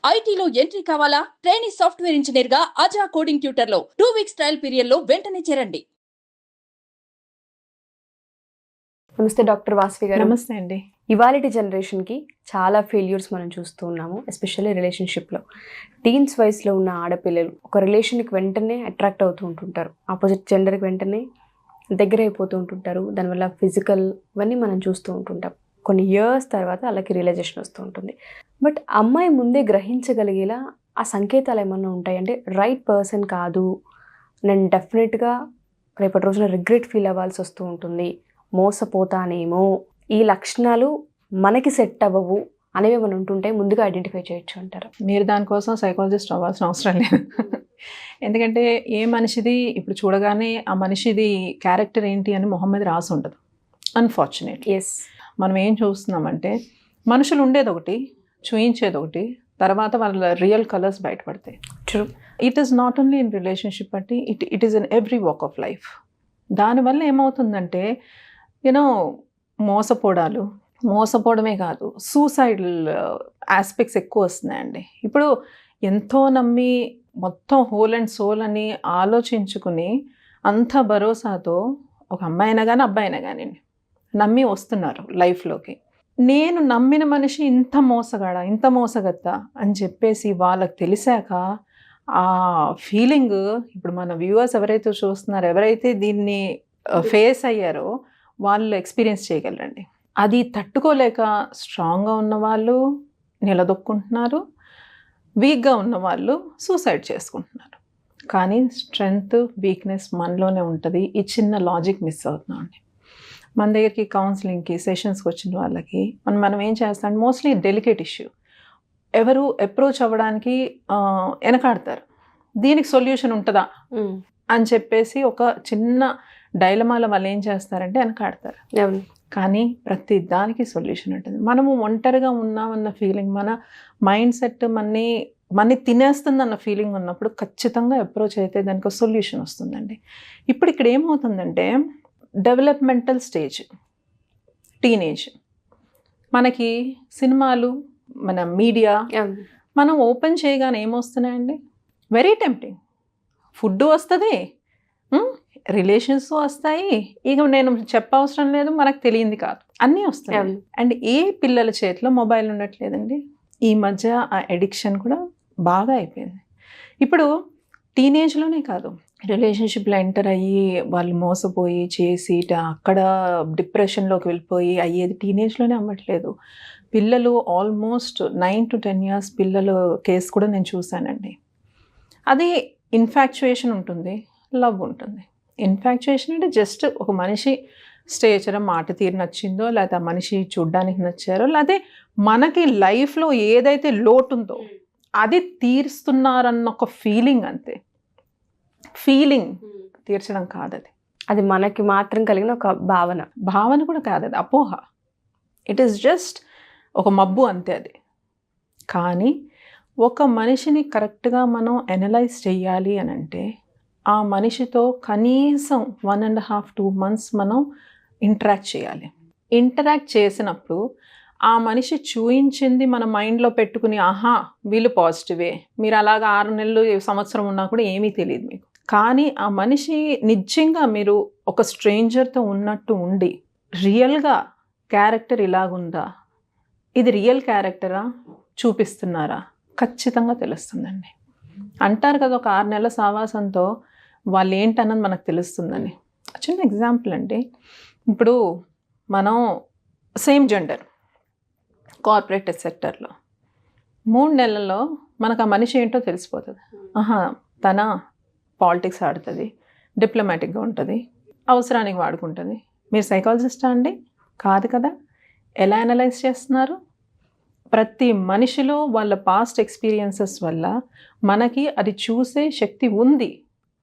ఐటీలో ఎంట్రీ కావాలా? Trainee software engineer గా అజా కోడింగ్ ట్యూటర్ లో 2 వీక్స్ ట్రయల్ పీరియడ్ లో వెంటనే చేరండి. నమస్తే డాక్టర్ వాసవి గారు. నమస్తే అండి. ఇవాళటి జనరేషన్కి చాలా ఫెయిల్యూర్స్ మనం చూస్తూ ఉన్నాము, ఎస్పెషల్లీ రిలేషన్షిప్లో. టీన్స్ వయసులో ఉన్న ఆడపిల్లలు ఒక రిలేషన్కి వెంటనే అట్రాక్ట్ అవుతూ ఉంటుంటారు, ఆపోజిట్ జెండర్కి వెంటనే దగ్గర అయిపోతూ ఉంటుంటారు. దానివల్ల ఫిజికల్ ఇవన్నీ మనం చూస్తూ ఉంటుంటాం. కొన్ని ఇయర్స్ తర్వాత వాళ్ళకి రియలైజేషన్ వస్తూ ఉంటుంది. బట్ అమ్మాయి ముందే గ్రహించగలిగేలా ఆ సంకేతాలు ఏమన్నా ఉంటాయి అంటే, రైట్ పర్సన్ కాదు, నేను డెఫినెట్గా రేపటి రోజున రిగ్రెట్ ఫీల్ అవ్వాల్సి వస్తూ ఉంటుంది, మోసపోతానేమో, ఈ లక్షణాలు మనకి సెట్ అవ్వవు అనేవి మనం ఉంటుంటే ముందుగా ఐడెంటిఫై చేయొచ్చు అంటారు? మీరు దానికోసం సైకాలజిస్ట్ అవ్వాల్సిన అవసరం లేదు. ఎందుకంటే ఏ మనిషిది ఇప్పుడు చూడగానే ఆ మనిషిది క్యారెక్టర్ ఏంటి అని మొహం మీద రాసి ఉండదు. అన్ఫార్చునేట్. ఎస్, మనం ఏం చూస్తున్నామంటే మనుషులు ఉండేది ఒకటి, చూయించేది ఒకటి, తర్వాత వాళ్ళ రియల్ కలర్స్ బయటపడతాయి. True. It is not only in relationship అంటే it is in every walk of life. దానివల్ల ఏమవుతుందంటే యూనో మోసపోవడమే కాదు, సూసైడల్ ఆస్పెక్ట్స్ ఎక్కువ వస్తున్నాయండి. ఇప్పుడు ఎంతో నమ్మి మొత్తం హోల్ అండ్ సోల్ అని ఆలోచించుకుని అంత భరోసాతో ఒక అమ్మాయి అయినా కానీ అబ్బాయి అయినా కానీ నమ్మి వస్తున్నారు లైఫ్లోకి. నేను నమ్మిన మనిషి ఇంత మోసగత్త అని చెప్పేసి వాళ్ళకి తెలిసాక ఆ ఫీలింగ్ ఇప్పుడు మన వ్యూవర్స్ ఎవరైతే చూస్తున్నారో, ఎవరైతే దీన్ని ఫేస్ అయ్యారో వాళ్ళు ఎక్స్పీరియన్స్ చేయగలరండి. అది తట్టుకోలేక స్ట్రాంగ్గా ఉన్నవాళ్ళు నిలదొక్కుంటున్నారు, వీక్గా ఉన్నవాళ్ళు సూసైడ్ చేసుకుంటున్నారు. కానీ స్ట్రెంగ్త్ వీక్నెస్ మనలోనే ఉంటుంది. ఈ చిన్న లాజిక్ మిస్ అవుతున్నామండి. మన దగ్గరికి కౌన్సిలింగ్కి సెషన్స్కి వచ్చిన వాళ్ళకి మనం ఏం చేస్తాం, మోస్ట్లీ డెలికేట్ ఇష్యూ, ఎవరు అప్రోచ్ అవ్వడానికి వెనకాడతారు. దీనికి సొల్యూషన్ ఉంటుందా అని చెప్పేసి ఒక చిన్న డైలమాల వాళ్ళు ఏం చేస్తారంటే వెనకాడతారు. కానీ ప్రతి దానికి సొల్యూషన్ ఉంటుంది. మనము ఒంటరిగా ఉన్నామన్న ఫీలింగ్, మన మైండ్ సెట్ మన్ని తినేస్తుందన్న ఫీలింగ్ ఉన్నప్పుడు ఖచ్చితంగా అప్రోచ్ అయితే దానికి ఒక సొల్యూషన్ వస్తుందండి. ఇప్పుడు ఇక్కడ ఏమవుతుందంటే డెవలప్మెంటల్ స్టేజ్, టీనేజ్, మనకి సినిమాలు, మన మీడియా మనం ఓపెన్ చేయగానే ఏమొస్తున్నాయండి, వెరీ టెంప్టింగ్. ఫుడ్ వస్తుంది, రిలేషన్స్ వస్తాయి, ఇక నేను చెప్పవసరం లేదు, మనకు తెలియంది కాదు, అన్నీ వస్తాయి. అండ్ ఏ పిల్లల చేతిలో మొబైల్ ఉండట్లేదండి. ఈ మధ్య ఆ అడిక్షన్ కూడా బాగా అయిపోయింది. ఇప్పుడు టీనేజ్లోనే కాదు, రిలేషన్షిప్లో ఎంటర్ అయ్యి వాళ్ళు మోసపోయి చేసి అక్కడ డిప్రెషన్లోకి వెళ్ళిపోయి అయ్యేది టీనేజ్లోనే అవ్వట్లేదు. పిల్లలు ఆల్మోస్ట్ 9 to 10 years పిల్లల కేసు కూడా నేను చూశానండి. అది ఇన్ఫాక్చుయేషన్ ఉంటుంది, లవ్ ఉంటుంది. ఇన్ఫాక్చుయేషన్ అంటే జస్ట్ ఒక మనిషి స్టేచర్, మాట తీరు నచ్చిందో, లేకపోతే ఆ మనిషి చూడ్డానికి నచ్చారో, లేకపోతే మనకి లైఫ్లో ఏదైతే లోటు ఉందో అది తీరుస్తున్నారన్న ఒక ఫీలింగ్, అంతే. ఫీలింగ్ తీర్చడం కాదు, అది మనకి మాత్రం కలిగిన ఒక భావన కూడా కాదు, అది అపోహ. ఇట్ ఈస్ జస్ట్ ఒక మబ్బు, అంతే అది. కానీ ఒక మనిషిని కరెక్ట్గా మనం అనలైజ్ చేయాలి అని అంటే ఆ మనిషితో కనీసం 1.5-2 months మనం ఇంటరాక్ట్ చేయాలి. ఇంటరాక్ట్ చేసినప్పుడు ఆ మనిషి చూయించింది మన మైండ్లో పెట్టుకుని, ఆహా వీళ్ళు పాజిటివే, మీరు అలాగా 6 నెలలు సంవత్సరం ఉన్నా కూడా ఏమీ తెలియదు మీకు. కానీ ఆ మనిషి నిజంగా మీరు ఒక స్ట్రేంజర్తో ఉన్నట్టు ఉండి రియల్గా క్యారెక్టర్ ఇలాగుందా, ఇది రియల్ క్యారెక్టరా చూపిస్తున్నారా, ఖచ్చితంగా తెలుస్తుందండి. అంటారు కదా, ఒక 6 నెలల సావాసంతో వాళ్ళు ఏంటన్నది మనకు తెలుస్తుందని. చిన్న ఎగ్జాంపుల్ అండి, ఇప్పుడు మనం సేమ్ జెండర్ కార్పొరేట్ సెక్టర్లో 3 నెలల్లో మనకు ఆ మనిషి ఏంటో తెలిసిపోతుంది. ఆహా తన పాలిటిక్స్ ఆడుతుంది, డిప్లొమాటిక్గా ఉంటుంది, అవసరానికి వాడుకుంటుంది. మీరు సైకాలజిస్టా అండి? కాదు కదా. ఎలా అనలైజ్ చేస్తున్నారు? ప్రతి మనిషిలో వాళ్ళ పాస్ట్ ఎక్స్పీరియన్సెస్ వల్ల మనకి అది చూసే శక్తి ఉంది.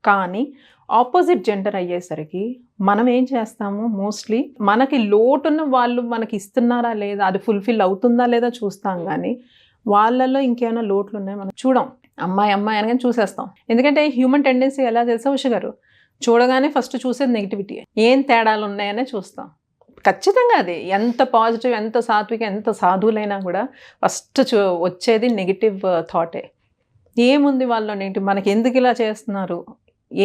కానీ ఆపోజిట్ జెండర్ అయ్యేసరికి మనం ఏం చేస్తాము, మోస్ట్లీ మనకి లోటున్న వాళ్ళు మనకి ఇస్తున్నారా లేదా, అది ఫుల్ఫిల్ అవుతుందా లేదా చూస్తాం. కానీ వాళ్ళల్లో ఇంకేమైనా లోట్లు ఉన్నాయో మనం చూడం. అమ్మాయి అనగానే చూసేస్తాం. ఎందుకంటే హ్యూమన్ టెండెన్సీ ఎలా తెలుసా ఉష గారు, చూడగానే ఫస్ట్ చూసేది నెగిటివిటీ, ఏం తేడాలు ఉన్నాయనే చూస్తాం. ఖచ్చితంగా అది ఎంత పాజిటివ్, ఎంత సాత్విక, ఎంత సాధువులైనా కూడా ఫస్ట్ వచ్చేది నెగిటివ్ థాటే. ఏముంది వాళ్ళలో ఏంటి, మనకి ఎందుకు ఇలా చేస్తున్నారు,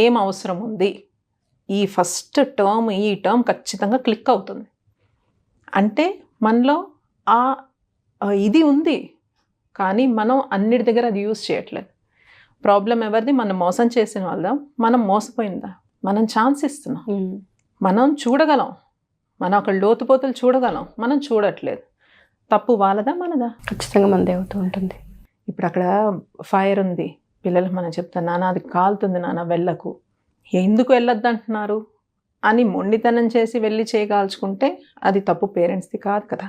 ఏం అవసరం ఉంది, ఈ ఫస్ట్ టర్మ్ ఈ టర్మ్ ఖచ్చితంగా క్లిక్ అవుతుంది. అంటే మనలో ఆ ఇది ఉంది, కానీ మనం అన్నిటి దగ్గర అది యూజ్ చేయట్లేదు. ప్రాబ్లం ఎవరిది, మనం మోసం చేసిన వాళ్ళదా, మనం మోసపోయిందా, మనం ఛాన్స్ ఇస్తున్నాం, మనం చూడగలం, మనం అక్కడ లోతుపోతులు చూడగలం, మనం చూడట్లేదు. తప్పు వాళ్ళదా మనదా? ఖచ్చితంగా మనదే అవుతూ ఉంటుంది. ఇప్పుడు అక్కడ ఫైర్ ఉంది, పిల్లలకు మనం చెప్తాం, నాన్న అది కాలుతుంది నాన్న వెళ్ళకు, ఎందుకు వెళ్ళొద్దు అంటున్నారు అని మొండితనం చేసి వెళ్ళి చేయగాల్చుకుంటే అది తప్పు పేరెంట్స్ది కాదు కదా,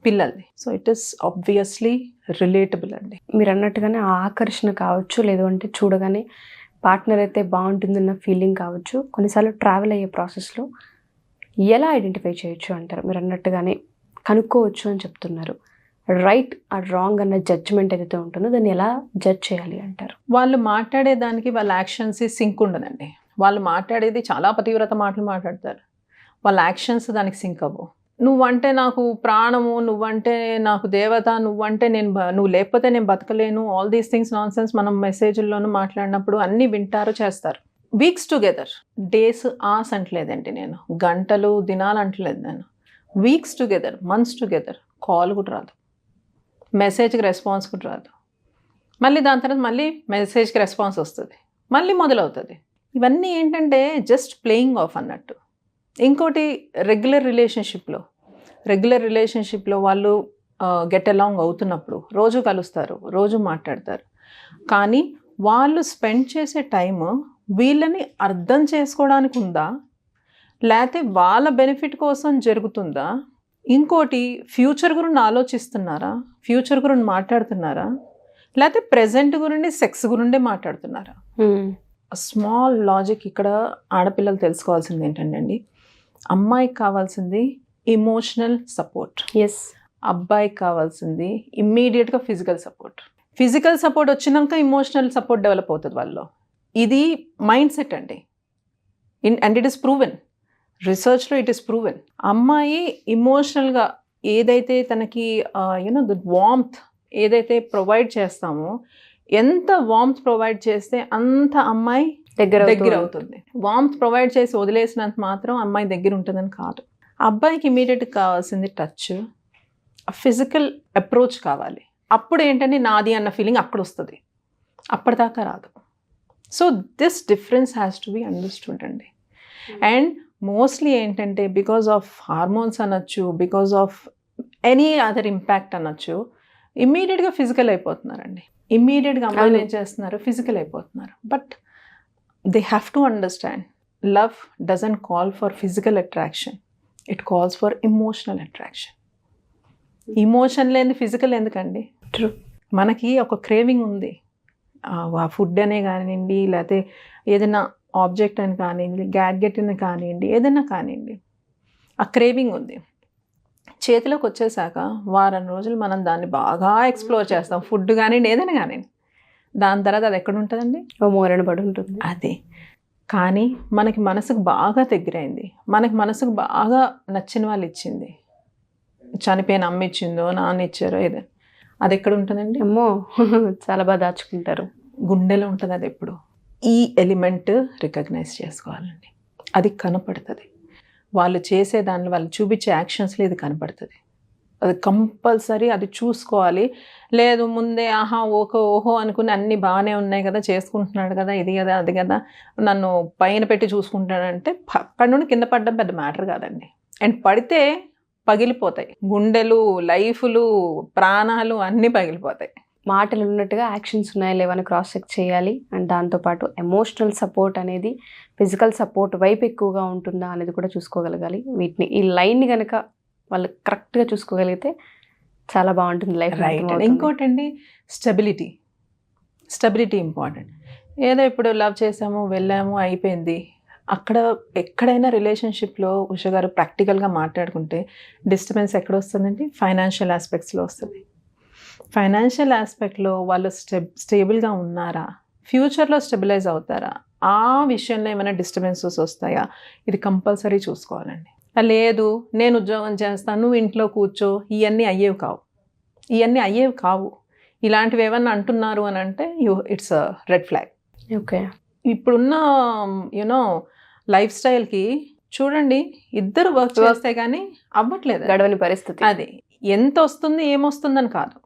పిల్లలది. So it is obviously relatable అండి. మీరు అన్నట్టుగానే ఆ ఆకర్షణ కావచ్చు, లేదు అంటే చూడగానే పార్ట్నర్ అయితే బాగుంటుందన్న ఫీలింగ్ కావచ్చు, కొన్నిసార్లు ట్రావెల్ అయ్యే ప్రాసెస్లో ఎలా ఐడెంటిఫై చేయొచ్చు అంటారు? మీరు అన్నట్టుగానే కనుక్కోవచ్చు అని చెప్తున్నారు. రైట్ ఆర్ రాంగ్ అన్న జడ్జ్మెంట్ ఏదైతే ఉంటుందో దాన్ని ఎలా జడ్జ్ చేయాలి అంటారు? వాళ్ళు మాట్లాడేదానికి వాళ్ళ యాక్షన్స్ సింక్ ఉండదండి. వాళ్ళు మాట్లాడేది చాలా పతివ్రత మాటలు మాట్లాడతారు, వాళ్ళ యాక్షన్స్ దానికి సింక్ అవ్వవు. నువ్వంటే నాకు ప్రాణము, నువ్వంటే నాకు దేవత, నువ్వు లేకపోతే నేను బతకలేను, all these things nonsense మనం మెసేజ్ల్లోనూ మాట్లాడినప్పుడు అన్నీ వింటారు, చేస్తారు. వీక్స్ టుగెదర్, డేస్ ఆస్ అంటలేదండి నేను, గంటలు దినాలు అంటలేదు నేను, weeks together, months together, call కూడా రాదు, మెసేజ్కి రెస్పాన్స్ కూడా రాదు, మళ్ళీ దాని తర్వాత మళ్ళీ మెసేజ్కి రెస్పాన్స్ వస్తుంది, మళ్ళీ మొదలవుతుంది. ఇవన్నీ ఏంటంటే జస్ట్ ప్లేయింగ్ ఆఫ్ అన్నట్టు. ఇంకోటి రెగ్యులర్ రిలేషన్షిప్లో వాళ్ళు గెట్ అలాంగ్ అవుతున్నప్పుడు రోజు కలుస్తారు, రోజు మాట్లాడతారు, కానీ వాళ్ళు స్పెండ్ చేసే టైము వీళ్ళని అర్థం చేసుకోవడానికి ఉందా, లేకపోతే వాళ్ళ బెనిఫిట్ కోసం జరుగుతుందా, ఇంకోటి ఫ్యూచర్ గురించి ఆలోచిస్తున్నారా, ఫ్యూచర్ గురించి మాట్లాడుతున్నారా, లేకపోతే ప్రెజెంట్ గురించి సెక్స్ గురిండే మాట్లాడుతున్నారా? స్మాల్ లాజిక్ ఇక్కడ ఆడపిల్లలు తెలుసుకోవాల్సింది ఏంటంటే అండి, అమ్మాయికి కావాల్సింది ఇమోషనల్ సపోర్ట్, అబ్బాయికి కావాల్సింది ఇమ్మీడియట్గా ఫిజికల్ సపోర్ట్ వచ్చినాక ఇమోషనల్ సపోర్ట్ డెవలప్ అవుతుంది వాళ్ళలో. ఇది మైండ్ సెట్ అండి, అండ్ ఇట్ ఈస్ ప్రూవెన్, రీసెర్చ్లో ఇట్ ఈస్ ప్రూవెన్. అమ్మాయి ఇమోషనల్గా ఏదైతే తనకి ద వార్మ్త్ ఏదైతే ప్రొవైడ్ చేస్తామో, ఎంత వార్మ్త్ ప్రొవైడ్ చేస్తే అంత అమ్మాయి దగ్గర అవుతుంది. వార్మ్త్ ప్రొవైడ్ చేసి వదిలేసినంత మాత్రం అమ్మాయి దగ్గర ఉంటుందని కాదు. అబ్బాయికి ఇమీడియట్గా కావాల్సింది టచ్, ఫిజికల్ అప్రోచ్ కావాలి. అప్పుడు ఏంటంటే నాది అన్న ఫీలింగ్ అక్కడ వస్తుంది, అప్పటిదాకా రాదు. So this difference has to be understood అండి. అండ్ మోస్ట్లీ ఏంటంటే బికాజ్ ఆఫ్ హార్మోన్స్ అనొచ్చు, because of any other impact అనొచ్చు, ఇమ్మీడియట్గా ఫిజికల్ అయిపోతున్నారండి. ఇమ్మీడియట్గా అమ్మాయిలు ఏం చేస్తున్నారు, ఫిజికల్ అయిపోతున్నారు. But they have to understand, love doesn't call for physical attraction, it calls for emotional attraction. Emotion లేని ఫిజికల్ ఎందుకండి? ట్రూ. మనకి ఒక క్రేవింగ్ ఉంది, ఆ ఫుడ్ అనే కానివ్వండి, లేకపోతే ఏదైనా ఆబ్జెక్ట్ అని కానివ్వండి, గ్యాడ్గెట్ అని కానివ్వండి, ఏదైనా కానివ్వండి, ఆ క్రేవింగ్ ఉంది. చేతిలోకి వచ్చేసాక వారం రోజులు మనం దాన్ని బాగా ఎక్స్ప్లోర్ చేస్తాం, ఫుడ్ కానివ్వండి, ఏదైనా కానివ్వండి. దాని తర్వాత అది ఎక్కడ ఉంటుందండి? మోరణ పడి ఉంటుంది. అదే. కానీ మనకి మనసుకు బాగా దగ్గరైంది, మనకి మనసుకు బాగా నచ్చిన వాళ్ళు ఇచ్చింది, చనిపోయిన అమ్మ ఇచ్చిందో నాన్న ఇచ్చారో ఏదో, అది ఎక్కడ ఉంటుందండి? అమ్మో, చాలా బాగా దాచుకుంటారు, గుండెలో ఉంటుంది. అది ఎప్పుడు ఈ ఎలిమెంట్ రికగ్నైజ్ చేసుకోవాలండి, అది కనపడుతుంది. వాళ్ళు చేసే దానిలో, వాళ్ళు చూపించే యాక్షన్స్లో ఇది కనపడుతుంది. అది కంపల్సరీ అది చూసుకోవాలి. లేదు ముందే ఆహా ఓహో అనుకుని అన్నీ బాగానే ఉన్నాయి కదా, చేసుకుంటున్నాడు కదా, ఇది కదా అది కదా, నన్ను పైన పెట్టి చూసుకుంటాడంటే అక్కడ నుండి కింద పడ్డం పెద్ద మ్యాటర్ కాదండి. అండ్ పడితే పగిలిపోతాయి గుండెలు, లైఫ్లు, ప్రాణాలు అన్నీ పగిలిపోతాయి. మాటలు ఉన్నట్టుగా యాక్షన్స్ ఉన్నాయా లేవని క్రాస్ చెక్ చేయాలి. అండ్ దాంతోపాటు ఎమోషనల్ సపోర్ట్ అనేది ఫిజికల్ సపోర్ట్ వైపు ఎక్కువగా ఉంటుందా అనేది కూడా చూసుకోగలగాలి. వీటిని ఈ లైన్ని కనుక వాళ్ళు కరెక్ట్గా చూసుకోగలిగితే చాలా బాగుంటుంది లైఫ్. రైట్. ఇంకోటండి స్టెబిలిటీ ఇంపార్టెంట్. ఏదో ఇప్పుడు లవ్ చేసాము, వెళ్ళాము, అయిపోయింది. అక్కడ ఎక్కడైనా రిలేషన్షిప్లో ఉష గారు ప్రాక్టికల్గా మాట్లాడుకుంటే డిస్టర్బెన్స్ ఎక్కడ వస్తుందండి? ఫైనాన్షియల్ ఆస్పెక్ట్స్లో వస్తుంది. ఫైనాన్షియల్ ఆస్పెక్ట్లో వాళ్ళు స్టేబుల్గా ఉన్నారా, ఫ్యూచర్లో స్టెబిలైజ్ అవుతారా, ఆ విషయంలో ఏమైనా డిస్టర్బెన్సెస్ వస్తాయా, ఇది కంపల్సరీ చూసుకోవాలండి. లేదు నేను ఉద్యోగం చేస్తాను నువ్వు ఇంట్లో కూర్చో, ఇవన్నీ అయ్యేవి కావు. ఇలాంటివి ఏమన్నా అంటున్నారు అని అంటే ఇట్స్ రెడ్ ఫ్లాగ్. ఓకే. ఇప్పుడున్న లైఫ్ స్టైల్కి చూడండి, ఇద్దరు వర్క్ చేస్తే కానీ అవ్వట్లేదు, గడవని పరిస్థితి. అది ఎంత వస్తుంది ఏమొస్తుందని కాదు,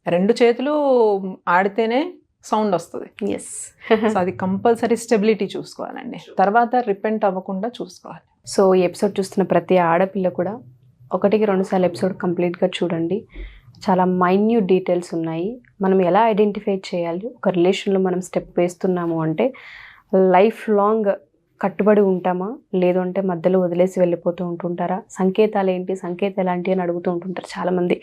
2 చేతులు ఆడితేనే సౌండ్ వస్తుంది. ఎస్. సో అది కంపల్సరీ స్టెబిలిటీ చూసుకోవాలండి, తర్వాత రిపెంట్ అవ్వకుండా చూసుకోవాలి. సో ఈ ఎపిసోడ్ చూస్తున్న ప్రతి ఆడపిల్ల కూడా 1-2 సార్లు ఎపిసోడ్ కంప్లీట్గా చూడండి. చాలా మైన్యూట్ డీటెయిల్స్ ఉన్నాయి. మనం ఎలా ఐడెంటిఫై చేయాలి, ఒక రిలేషన్లో మనం స్టెప్ వేస్తున్నాము అంటే లైఫ్ లాంగ్ కట్టుబడి ఉంటామా, లేదు అంటే మధ్యలో వదిలేసి వెళ్ళిపోతూ ఉంటుంటారా, సంకేతాలు ఏంటి, సంకేతాలు ఎలాంటి అని అడుగుతూ ఉంటుంటారు చాలామంది.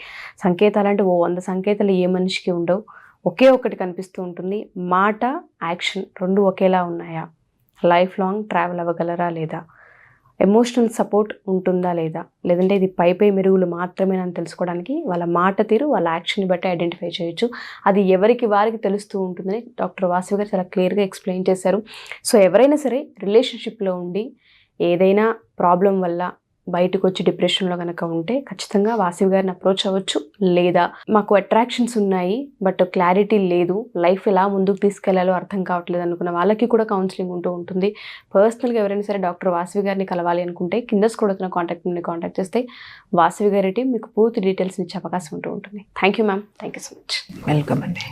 సంకేతాలు అంటే 100 సంకేతాలు ఏ మనిషికి ఉండవు, ఒకే ఒకటి కనిపిస్తూ ఉంటుంది. మాట, యాక్షన్ 2 ఒకేలా ఉన్నాయా, లైఫ్ లాంగ్ ట్రావెల్ అవ్వగలరా లేదా, ఎమోషనల్ సపోర్ట్ ఉంటుందా లేదా, లేదంటే ఇది పై మెరుగులు మాత్రమే అని తెలుసుకోవడానికి వాళ్ళ మాట తీరు, వాళ్ళ యాక్షన్ని బట్టి ఐడెంటిఫై చేయొచ్చు. అది ఎవరికి వారికి తెలుస్తూ ఉంటుందని డాక్టర్ వాసవి గారు చాలా క్లియర్గా ఎక్స్ప్లెయిన్ చేశారు. సో ఎవరైనా సరే రిలేషన్షిప్లో ఉండి ఏదైనా ప్రాబ్లం వల్ల బయటకు వచ్చి డిప్రెషన్లో కనుక ఉంటే ఖచ్చితంగా వాసవి గారిని అప్రోచ్ అవ్వచ్చు. లేదా మాకు అట్రాక్షన్స్ ఉన్నాయి బట్ క్లారిటీ లేదు, లైఫ్ ఎలా ముందుకు తీసుకెళ్లాలో అర్థం కావట్లేదు అనుకున్న వాళ్ళకి కూడా కౌన్సిలింగ్ ఉంటూ ఉంటుంది. పర్సనల్గా ఎవరైనా సరే డాక్టర్ వాసవి గారిని కలవాలి అనుకుంటే కింద స్క్రోల్ అవుతున్న కాంటాక్ట్ చేస్తే వాసవి గారి టీం మీకు పూర్తి డీటెయిల్స్ ఇచ్చే అవకాశం ఉంటూ ఉంటుంది. Thank you ma'am, thank you so much. Welcome అండి.